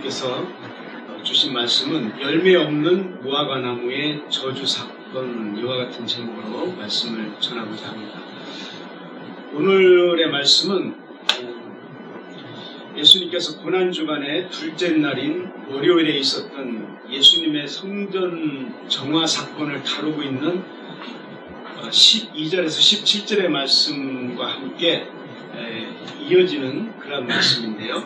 목사님께서 주신 말씀은 열매 없는 무화과 나무의 저주 사건, 이와 같은 제목으로 말씀을 전하고자 합니다. 오늘의 말씀은 예수님께서 고난주간의 둘째 날인 월요일에 있었던 예수님의 성전 정화 사건을 다루고 있는 12절에서 17절의 말씀과 함께 이어지는 그런 말씀인데요.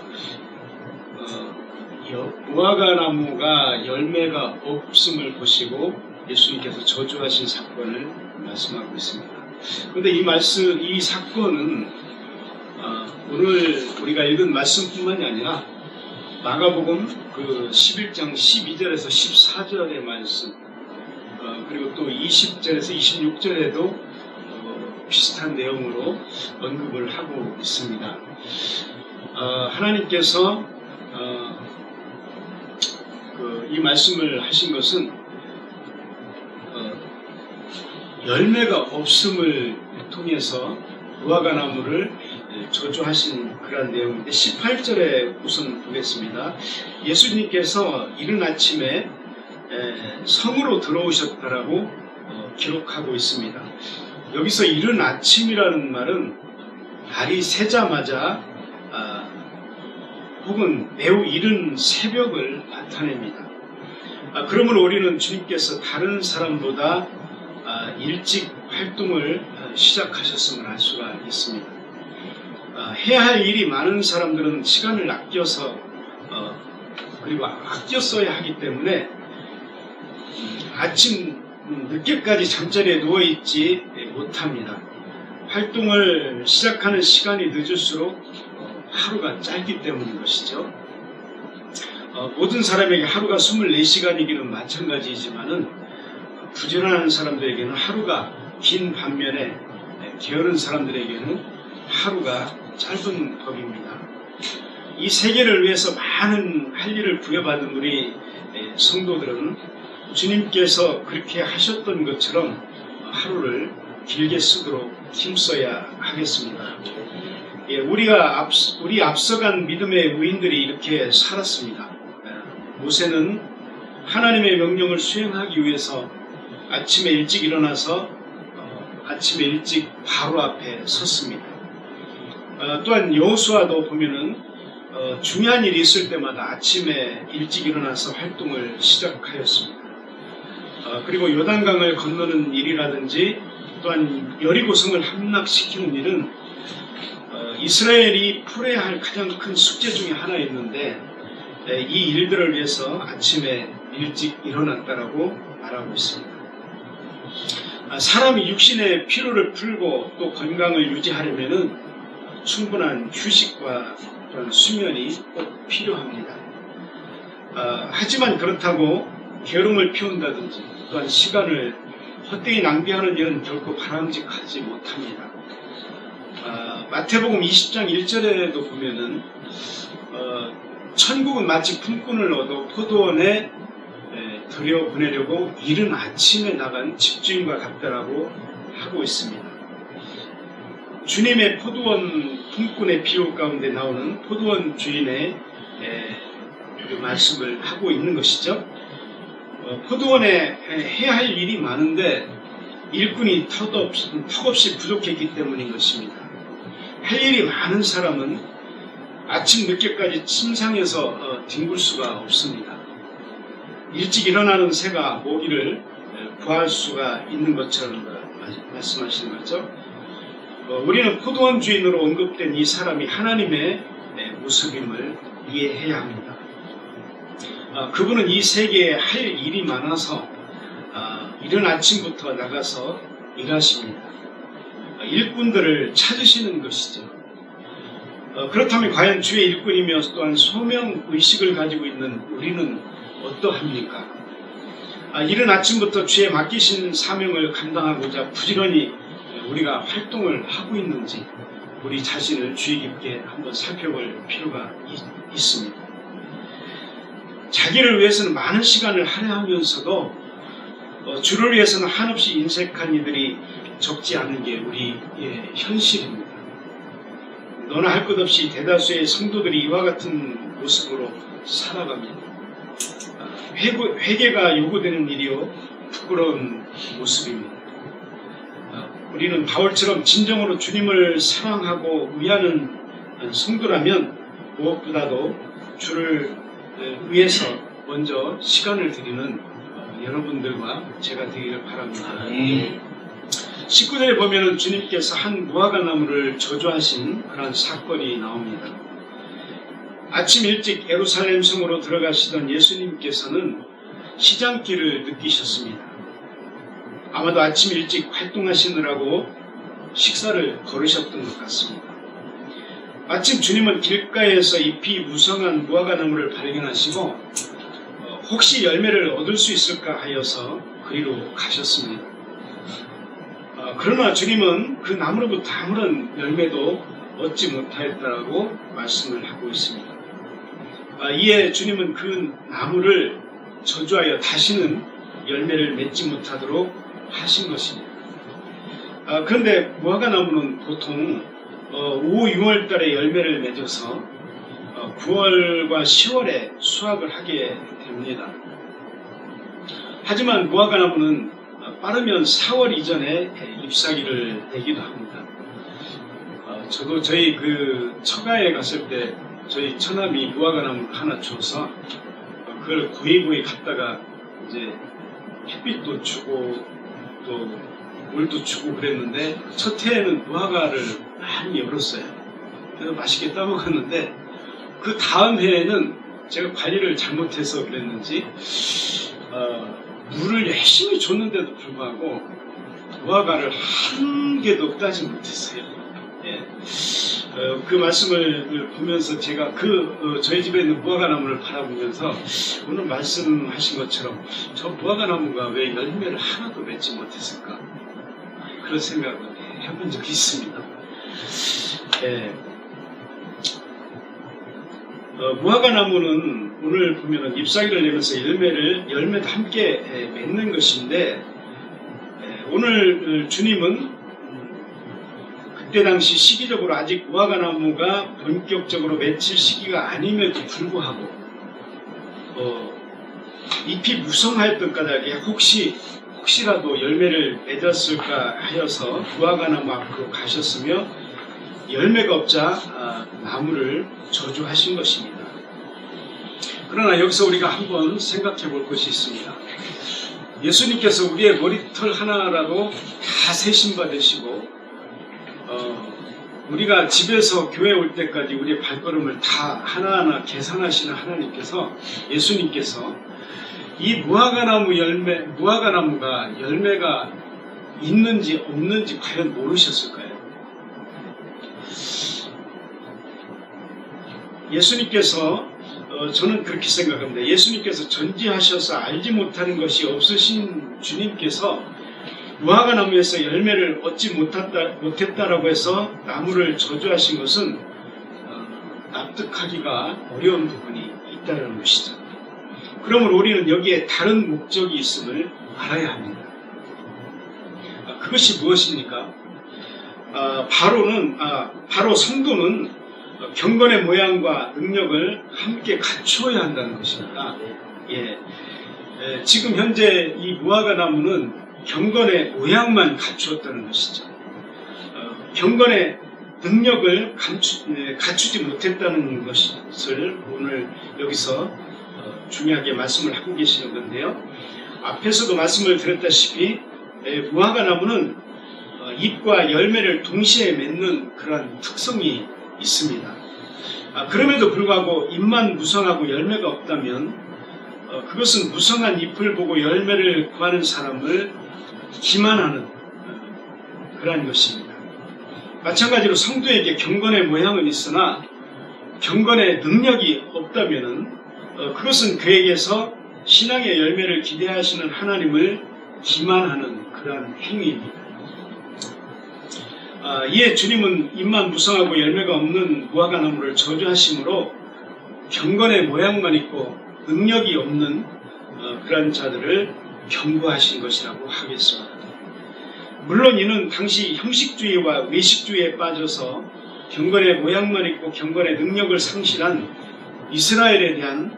무화과 나무가 열매가 없음을 보시고 예수님께서 저주하신 사건을 말씀하고 있습니다. 그런데 이 사건은 오늘 우리가 읽은 말씀뿐만이 아니라 마가복음 11장 12절에서 14절의 말씀, 그리고 또 20절에서 26절에도 비슷한 내용으로 언급을 하고 있습니다. 하나님께서 이 말씀을 하신 것은 열매가 없음을 통해서 무화과 나무를 저주하신 그런 내용인데 18절에 우선 보겠습니다. 예수님께서 이른 아침에 성으로 들어오셨다라고 기록하고 있습니다. 여기서 이른 아침이라는 말은 달이 새자마자 혹은 매우 이른 새벽을 나타냅니다. 그러므로 우리는 주님께서 다른 사람보다 일찍 활동을 시작하셨음을 알 수가 있습니다. 해야 할 일이 많은 사람들은 시간을 아껴서 그리고 아껴 써야 하기 때문에 아침 늦게까지 잠자리에 누워있지 못합니다. 활동을 시작하는 시간이 늦을수록 하루가 짧기 때문인 것이죠. 모든 사람에게 하루가 24시간이기는 마찬가지이지만은 부지런한 사람들에게는 하루가 긴 반면에 게으른 사람들에게는 하루가 짧은 법입니다. 이 세계를 위해서 많은 할 일을 부여받은 우리 성도들은 주님께서 그렇게 하셨던 것처럼 하루를 길게 쓰도록 힘써야 하겠습니다. 우리 앞서간 믿음의 우인들이 이렇게 살았습니다. 모세는 하나님의 명령을 수행하기 위해서 아침에 일찍 일어나서 아침에 일찍 바로 앞에 섰습니다. 또한 여호수아도 보면은 중요한 일이 있을 때마다 아침에 일찍 일어나서 활동을 시작하였습니다. 그리고 요단강을 건너는 일이라든지 또한 여리고성을 함락시키는 일은 이스라엘이 풀어야 할 가장 큰 숙제 중에 하나였는데 이 일들을 위해서 아침에 일찍 일어났다라고 말하고 있습니다. 사람이 육신의 피로를 풀고 또 건강을 유지하려면은 충분한 휴식과 또한 수면이 꼭 필요합니다. 하지만 그렇다고 게으름을 피운다든지 또한 시간을 헛되이 낭비하는 일은 결코 바람직하지 못합니다. 마태복음 20장 1절에도 보면은 천국은 마치 품꾼을 얻어 포도원에 들여보내려고 이른 아침에 나간 집주인과 같다라고 하고 있습니다. 주님의 포도원 품꾼의 비유 가운데 나오는 포도원 주인의 그 말씀을 하고 있는 것이죠. 포도원에 해야 할 일이 많은데 일꾼이 턱없이 부족했기 때문인 것입니다. 할 일이 많은 사람은 아침 늦게까지 침상에서 뒹굴 수가 없습니다. 일찍 일어나는 새가 모기를 구할 수가 있는 것처럼 말씀하시는 거죠. 우리는 포도원 주인으로 언급된 이 사람이 하나님의 모습임을 이해해야 합니다. 그분은 이 세계에 할 일이 많아서 이른 아침부터 나가서 일하십니다. 일꾼들을 찾으시는 것이죠. 그렇다면 과연 주의 일꾼이며 또한 소명의식을 가지고 있는 우리는 어떠합니까? 이른 아침부터 주의 맡기신 사명을 감당하고자 부지런히 우리가 활동을 하고 있는지 우리 자신을 주의 깊게 한번 살펴볼 필요가 있습니다. 자기를 위해서는 많은 시간을 할애하면서도 주를 위해서는 한없이 인색한 이들이 적지 않은 게 우리의 현실입니다. 너나 할 것 없이 대다수의 성도들이 이와 같은 모습으로 살아갑니다. 회개가 요구되는 일이요 부끄러운 모습입니다. 우리는 바울처럼 진정으로 주님을 사랑하고 위하는 성도라면 무엇보다도 주를 위해서 먼저 시간을 드리는 여러분들과 제가 되기를 바랍니다. 19절에 보면은 주님께서 한 무화과나무를 저주하신 그런 사건이 나옵니다. 아침 일찍 예루살렘 성으로 들어가시던 예수님께서는 시장길을 느끼셨습니다. 아마도 아침 일찍 활동하시느라고 식사를 거르셨던 것 같습니다. 마침 주님은 길가에서 잎이 무성한 무화과나무를 발견하시고 혹시 열매를 얻을 수 있을까 하여서 그리로 가셨습니다. 그러나 주님은 그 나무로부터 아무런 열매도 얻지 못하였다라고 말씀을 하고 있습니다. 이에 주님은 그 나무를 저주하여 다시는 열매를 맺지 못하도록 하신 것입니다. 그런데 무화과나무는 보통 5, 6월 달에 열매를 맺어서 9월과 10월에 수확을 하게 됩니다. 하지만 무화과나무는 빠르면 4월 이전에 잎사귀를 내기도 합니다. 저도 저희 그 처가에 갔을 때 저희 처남이 무화과나무를 하나 줘서 그걸 고이고이 갖다가 이제 햇빛도 주고 또 물도 주고 그랬는데 첫 해에는 무화과를 많이 열었어요. 그래서 맛있게 따먹었는데 그 다음 해에는 제가 관리를 잘못해서 그랬는지 물을 열심히 줬는데도 불구하고 무화과를 한 개도 따지 못했어요. 예. 그 말씀을 보면서 제가 저희 집에 있는 무화과나무를 바라보면서 오늘 말씀하신 것처럼 저 무화과나무가 왜 열매를 하나도 맺지 못했을까 그런 생각을 해본 적이 있습니다. 예. 무화과나무는 오늘 보면 잎사귀를 내면서 열매도 함께 맺는 것인데 오늘 주님은 그때 당시 시기적으로 아직 무화과나무가 본격적으로 맺힐 시기가 아님에도 불구하고 잎이 무성하였던 까닭에 혹시라도 열매를 맺었을까 하여서 무화과나무 앞으로 가셨으며 열매가 없자 나무를 저주하신 것입니다. 그러나 여기서 우리가 한번 생각해 볼 것이 있습니다. 예수님께서 우리의 머리털 하나라도 다 세심받으시고 우리가 집에서 교회 올 때까지 우리의 발걸음을 다 하나하나 계산하시는 하나님께서 예수님께서 이 무화과나무가 열매가 있는지 없는지 과연 모르셨을까요? 예수님께서 저는 그렇게 생각합니다. 예수님께서 전지하셔서 알지 못하는 것이 없으신 주님께서 무화과나무에서 열매를 얻지 못했다라고 해서 나무를 저주하신 것은 납득하기가 어려운 부분이 있다는 것이죠. 그러므로 우리는 여기에 다른 목적이 있음을 알아야 합니다. 그것이 무엇입니까? 바로 성도는 경건의 모양과 능력을 함께 갖추어야 한다는 것입니다. 지금 현재 이 무화과나무는 경건의 모양만 갖추었다는 것이죠. 경건의 능력을 갖추지 못했다는 것을 오늘 여기서 중요하게 말씀을 하고 계시는 건데요. 앞에서도 말씀을 드렸다시피 무화과나무는 잎과 열매를 동시에 맺는 그런 특성이 있습니다. 그럼에도 불구하고 잎만 무성하고 열매가 없다면 그것은 무성한 잎을 보고 열매를 구하는 사람을 기만하는 그러한 것입니다. 마찬가지로 성도에게 경건의 모양은 있으나 경건의 능력이 없다면 그것은 그에게서 신앙의 열매를 기대하시는 하나님을 기만하는 그러한 행위입니다. 이에 주님은 잎만 무성하고 열매가 없는 무화과나무를 저주하심으로 경건의 모양만 있고 능력이 없는 그러한 자들을 경고하신 것이라고 하겠습니다. 물론 이는 당시 형식주의와 외식주의에 빠져서 경건의 모양만 있고 경건의 능력을 상실한 이스라엘에 대한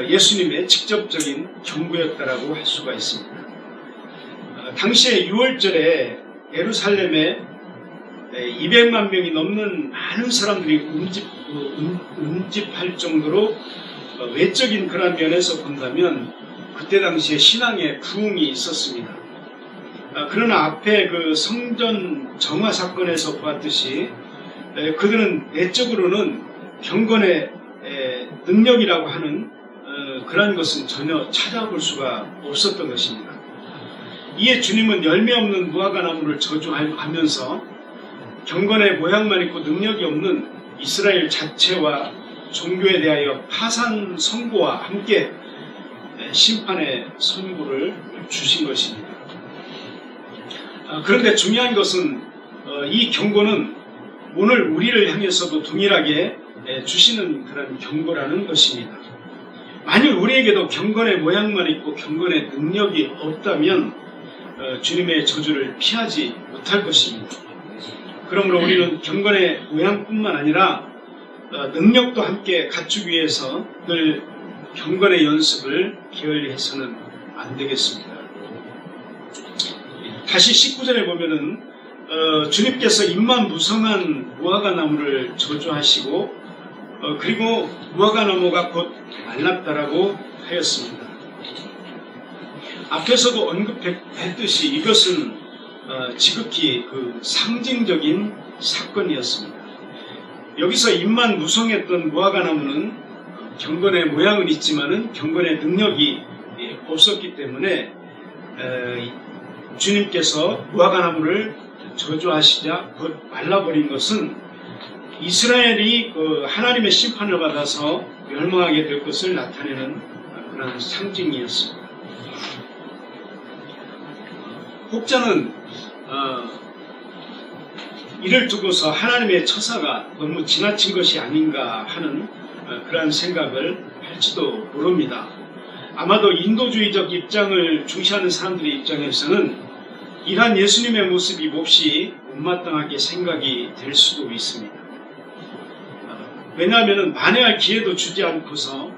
예수님의 직접적인 경고였다라고 할 수가 있습니다. 당시에 6월절에 예루살렘에 200만 명이 넘는 많은 사람들이 운집할 정도로 외적인 그런 면에서 본다면 그때 당시에 신앙의 부흥이 있었습니다. 그러나 앞에 그 성전 정화 사건에서 보았듯이 그들은 내적으로는 경건의 능력이라고 하는 그러한 것은 전혀 찾아볼 수가 없었던 것입니다. 이에 주님은 열매 없는 무화과 나무를 저주하면서 경건의 모양만 있고 능력이 없는 이스라엘 자체와 종교에 대하여 파산 선고와 함께 심판의 선고를 주신 것입니다. 그런데 중요한 것은 이 경고는 오늘 우리를 향해서도 동일하게 주시는 그런 경고라는 것입니다. 만일 우리에게도 경건의 모양만 있고 경건의 능력이 없다면 주님의 저주를 피하지 못할 것입니다. 그러므로 우리는 경건의 모양뿐만 아니라 능력도 함께 갖추기 위해서 늘 경건의 연습을 게을리 해서는 안 되겠습니다. 다시 19절에 보면은 주님께서 잎만 무성한 무화과 나무를 저주하시고 그리고 무화과 나무가 곧 말랐다라고 하였습니다. 앞에서도 언급했듯이 이것은 지극히 그 상징적인 사건이었습니다. 여기서 잎만 무성했던 무화과 나무는 경건의 모양은 있지만은 경건의 능력이 없었기 때문에 주님께서 무화과 나무를 저주하시자 곧 말라버린 것은 이스라엘이 하나님의 심판을 받아서 멸망하게 될 것을 나타내는 그런 상징이었습니다. 혹자는 이를 두고서 하나님의 처사가 너무 지나친 것이 아닌가 하는 그러한 생각을 할지도 모릅니다. 아마도 인도주의적 입장을 중시하는 사람들의 입장에서는 이러한 예수님의 모습이 몹시 못마땅하게 생각이 될 수도 있습니다. 왜냐하면 만회할 기회도 주지 않고서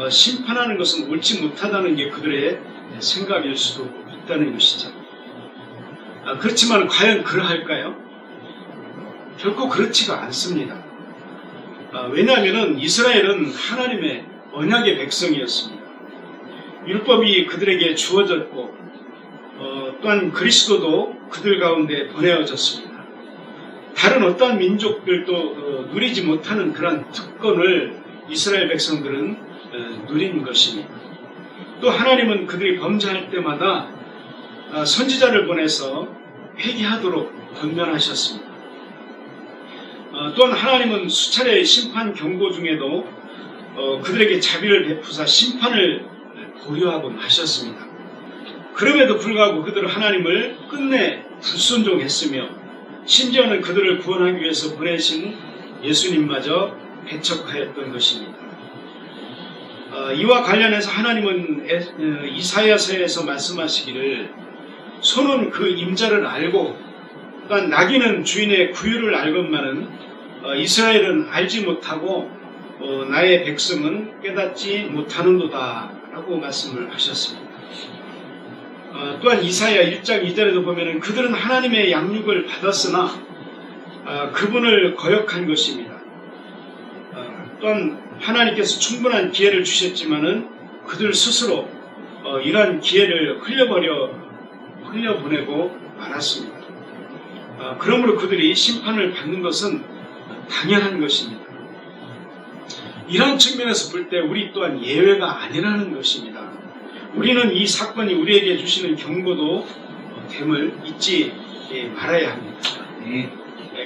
심판하는 것은 옳지 못하다는 게 그들의 생각일 수도 있다는 것이죠. 그렇지만 과연 그러할까요? 결코 그렇지가 않습니다. 왜냐하면 이스라엘은 하나님의 언약의 백성이었습니다. 율법이 그들에게 주어졌고 또한 그리스도도 그들 가운데 보내어졌습니다. 다른 어떠한 민족들도 누리지 못하는 그런 특권을 이스라엘 백성들은 누린 것입니다. 또 하나님은 그들이 범죄할 때마다 선지자를 보내서 회개하도록 권면하셨습니다. 또한 하나님은 수차례의 심판 경고 중에도 그들에게 자비를 베푸사 심판을 고려하곤 하셨습니다. 그럼에도 불구하고 그들은 하나님을 끝내 불순종했으며 심지어는 그들을 구원하기 위해서 보내신 예수님마저 배척하였던 것입니다. 이와 관련해서 하나님은 이사야서에서 말씀하시기를 소는 그 임자를 알고 또한 나귀는 주인의 구유를 알건만은 이스라엘은 알지 못하고 나의 백성은 깨닫지 못하는도다 라고 말씀을 하셨습니다. 또한 이사야 1장 2절에도 보면 그들은 하나님의 양육을 받았으나 그분을 거역한 것입니다. 또한 하나님께서 충분한 기회를 주셨지만은 그들 스스로 이러한 기회를 흘려보내고 말았습니다. 그러므로 그들이 심판을 받는 것은 당연한 것입니다. 이런 측면에서 볼 때 우리 또한 예외가 아니라는 것입니다. 우리는 이 사건이 우리에게 주시는 경고도 됨을 잊지 말아야 합니다.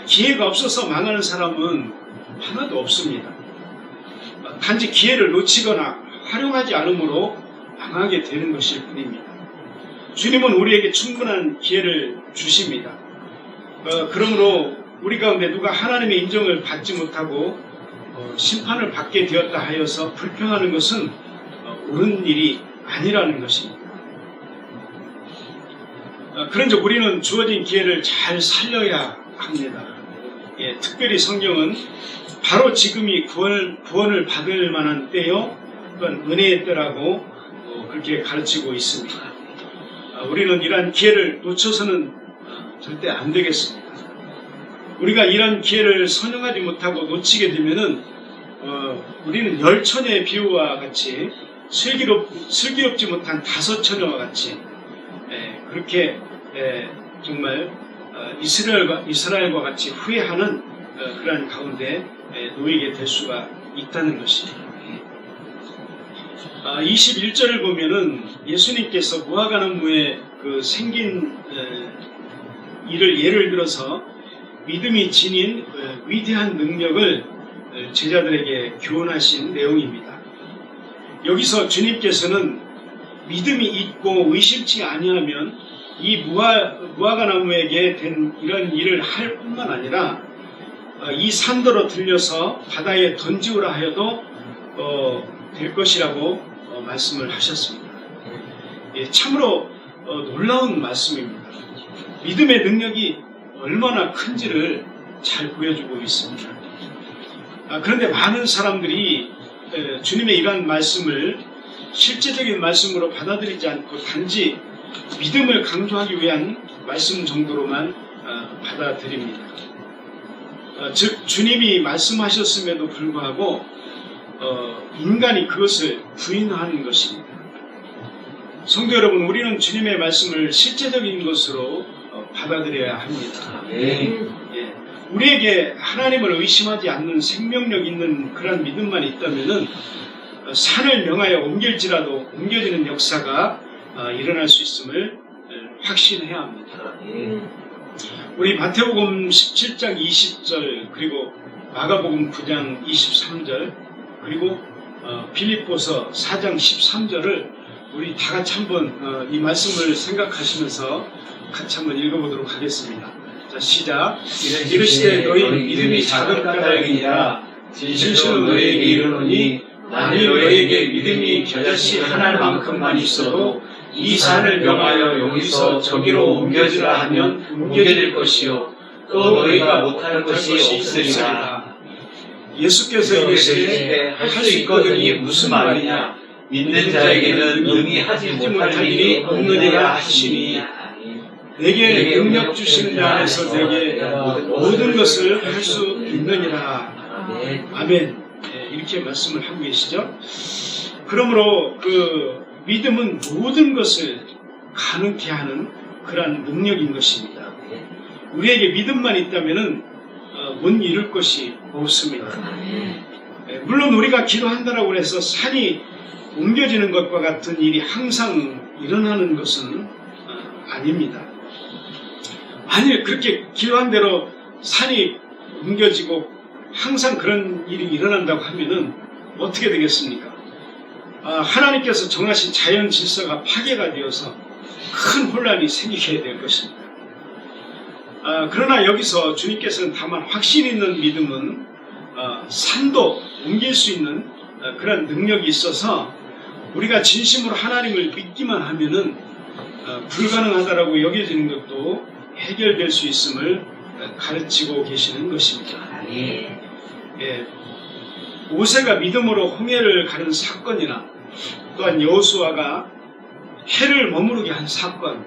기회가 없어서 망하는 사람은 하나도 없습니다. 단지 기회를 놓치거나 활용하지 않으므로 망하게 되는 것일 뿐입니다. 주님은 우리에게 충분한 기회를 주십니다. 그러므로 우리 가운데 누가 하나님의 인정을 받지 못하고 심판을 받게 되었다 하여서 불평하는 것은 옳은 일이 아니라는 것입니다. 그런즉 우리는 주어진 기회를 잘 살려야 합니다. 예, 특별히 성경은 바로 지금이 구원을 받을 만한 때요, 또한 은혜의 때라고 그렇게 가르치고 있습니다. 우리는 이러한 기회를 놓쳐서는 절대 안 되겠습니다. 우리가 이런 기회를 선용하지 못하고 놓치게 되면은 우리는 10처녀의 비유와 같이 슬기롭지 못한 5처녀와 같이 그렇게 정말 이스라엘과 같이 후회하는 그러한 가운데 놓이게 될 수가 있다는 것입니다. 21절을 보면은 예수님께서 무화과나무에 그 생긴 일을 예를 들어서 믿음이 지닌 위대한 능력을 제자들에게 교훈하신 내용입니다. 여기서 주님께서는 믿음이 있고 의심치 아니하면 이 무화과나무에게 된 이런 일을 할 뿐만 아니라 이 산더러 들려서 바다에 던지우라 하여도 될 것이라고 말씀을 하셨습니다. 예, 참으로 놀라운 말씀입니다. 믿음의 능력이 얼마나 큰지를 잘 보여주고 있습니다. 그런데 많은 사람들이 주님의 이러한 말씀을 실제적인 말씀으로 받아들이지 않고 단지 믿음을 강조하기 위한 말씀 정도로만 받아들입니다. 즉 주님이 말씀하셨음에도 불구하고 인간이 그것을 부인하는 것입니다. 성도 여러분, 우리는 주님의 말씀을 실제적인 것으로 받아들여야 합니다. 예. 우리에게 하나님을 의심하지 않는 생명력 있는 그런 믿음만 있다면은 산을 명하여 옮길지라도 옮겨지는 역사가 일어날 수 있음을 확신해야 합니다. 우리 마태복음 17장 20절 그리고 마가복음 9장 23절 그리고 빌립보서 4장 13절을 우리 다 같이 한번 이 말씀을 생각하시면서 같이 한번 읽어보도록 하겠습니다. 자, 시작. 이르시되 너희 믿음이 작은 까닭이니라. 진실로 너희에게 이르노니 만일 너희에게 믿음이 겨자씨 하나만큼만 있어도 이 산을 명하여 여기서 저기로 옮겨지라 하면 옮겨질 것이요 또 너희가 못하는 것이 없으리라. 예수께서 이르시되 할 수 있거든이 무슨 말이냐. 믿는 자에게는 능히 하지 못할 일이 없느니라 하시니 내게 능력 주시는 자 안에서 내게 모든 것을 할 수 있느니라. 아멘. 이렇게 말씀을 하고 계시죠. 그러므로 그 믿음은 모든 것을 가능케 하는 그러한 능력인 것입니다. 우리에게 믿음만 있다면은 못 이룰 것이 없습니다. 물론 우리가 기도한다라고 해서 산이 옮겨지는 것과 같은 일이 항상 일어나는 것은 아닙니다. 만일 그렇게 기도한 대로 산이 옮겨지고 항상 그런 일이 일어난다고 하면은 어떻게 되겠습니까? 하나님께서 정하신 자연 질서가 파괴가 되어서 큰 혼란이 생기게 될 것입니다. 그러나 여기서 주님께서는 다만 확신 있는 믿음은 산도 옮길 수 있는 그런 능력이 있어서 우리가 진심으로 하나님을 믿기만 하면은 불가능하다라고 여겨지는 것도 해결될 수 있음을 가르치고 계시는 것입니다. 예, 모세가 믿음으로 홍해를 가른 사건이나 또한 여호수아가 해를 머무르게 한 사건,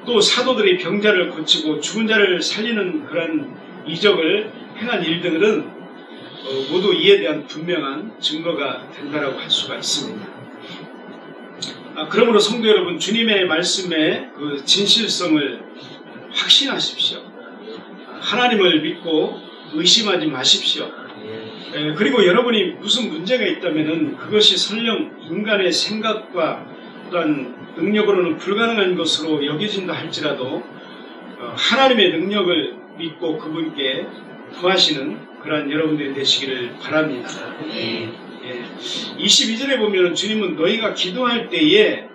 또 사도들이 병자를 고치고 죽은 자를 살리는 그런 이적을 행한 일들은 모두 이에 대한 분명한 증거가 된다라고 할 수가 있습니다. 그러므로 성도 여러분, 주님의 말씀의 그 진실성을 확신하십시오. 하나님을 믿고 의심하지 마십시오. 그리고 여러분이 무슨 문제가 있다면은 그것이 설령 인간의 생각과 또한 능력으로는 불가능한 것으로 여겨진다 할지라도 하나님의 능력을 믿고 그분께 구하시는 그러한 여러분들이 되시기를 바랍니다. 22절에 보면 주님은 너희가 기도할 때에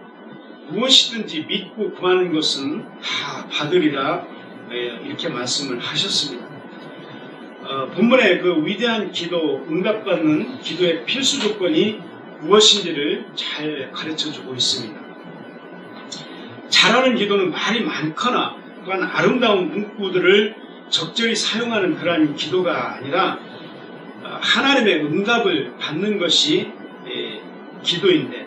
무엇이든지 믿고 구하는 것은 다 받으리라 이렇게 말씀을 하셨습니다. 본문의 그 위대한 기도, 응답받는 기도의 필수 조건이 무엇인지를 잘 가르쳐주고 있습니다. 잘하는 기도는 말이 많거나 또한 아름다운 문구들을 적절히 사용하는 그러한 기도가 아니라 하나님의 응답을 받는 것이 기도인데,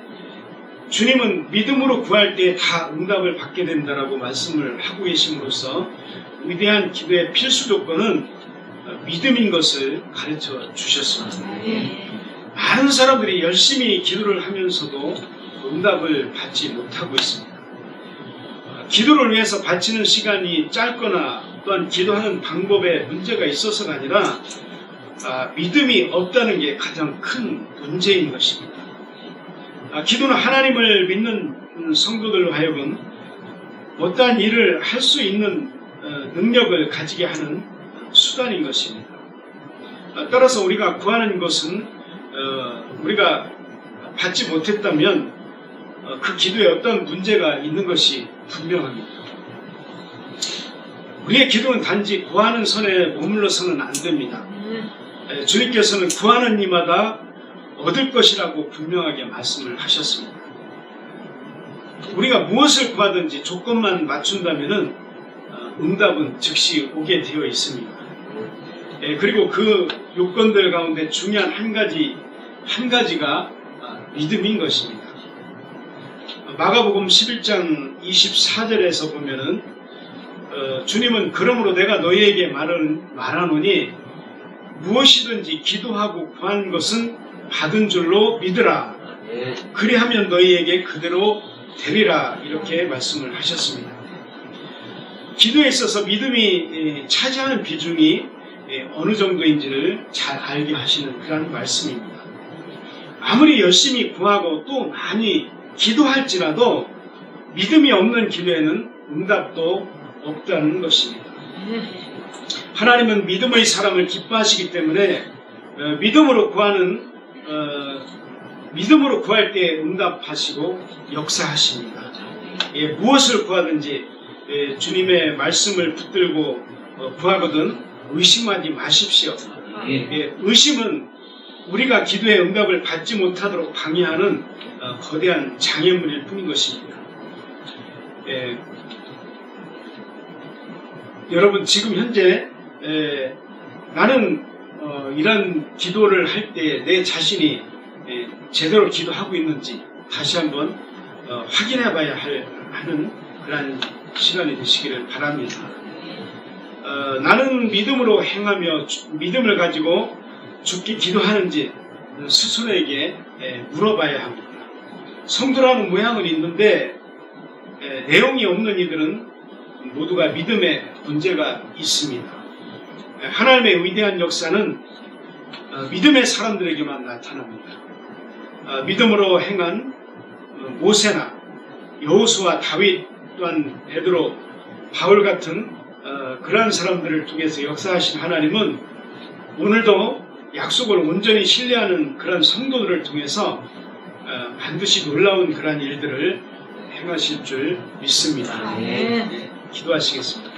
주님은 믿음으로 구할 때 다 응답을 받게 된다라고 말씀을 하고 계심으로써 위대한 기도의 필수 조건은 믿음인 것을 가르쳐 주셨습니다. 많은 사람들이 열심히 기도를 하면서도 응답을 받지 못하고 있습니다. 기도를 위해서 바치는 시간이 짧거나 또한 기도하는 방법에 문제가 있어서가 아니라 믿음이 없다는 게 가장 큰 문제인 것입니다. 기도는 하나님을 믿는 성도들로 하여금 어떠한 일을 할 수 있는 능력을 가지게 하는 수단인 것입니다. 따라서 우리가 구하는 것은 우리가 받지 못했다면 그 기도에 어떤 문제가 있는 것이 분명합니다. 우리의 기도는 단지 구하는 선에 머물러서는 안 됩니다. 주님께서는 구하는 이마다 얻을 것이라고 분명하게 말씀을 하셨습니다. 우리가 무엇을 구하든지 조건만 맞춘다면 응답은 즉시 오게 되어 있습니다. 그리고 그 요건들 가운데 중요한 한 가지가 믿음인 것입니다. 마가복음 11장 24절에서 보면은 주님은 그러므로 내가 너희에게 말하노니 무엇이든지 기도하고 구한 것은 받은 줄로 믿으라. 그리하면 너희에게 그대로 되리라. 이렇게 말씀을 하셨습니다. 기도에 있어서 믿음이 차지하는 비중이 어느 정도인지를 잘 알게 하시는 그런 말씀입니다. 아무리 열심히 구하고 또 많이 기도할지라도 믿음이 없는 기도에는 응답도 없다는 것입니다. 하나님은 믿음의 사람을 기뻐하시기 때문에 믿음으로 구할 때 응답하시고 역사하십니다. 무엇을 구하든지 주님의 말씀을 붙들고 구하거든 의심하지 마십시오. 의심은 우리가 기도의 응답을 받지 못하도록 방해하는 거대한 장애물일 뿐인 것입니다. 여러분, 지금 현재 나는 이런 기도를 할 때 내 자신이 제대로 기도하고 있는지 다시 한번 확인해 봐야 하는 그런 시간이 되시기를 바랍니다. 나는 믿음으로 행하며 믿음을 가지고 죽기 기도하는지 스스로에게 물어봐야 합니다. 성도라는 모양은 있는데 내용이 없는 이들은 모두가 믿음에 문제가 있습니다. 하나님의 위대한 역사는 믿음의 사람들에게만 나타납니다. 믿음으로 행한 모세나 여호수아, 다윗, 또한 베드로, 바울 같은 그러한 사람들을 통해서 역사하신 하나님은 오늘도 약속을 온전히 신뢰하는 그런 성도들을 통해서 반드시 놀라운 그러한 일들을 행하실 줄 믿습니다. 기도하시겠습니다.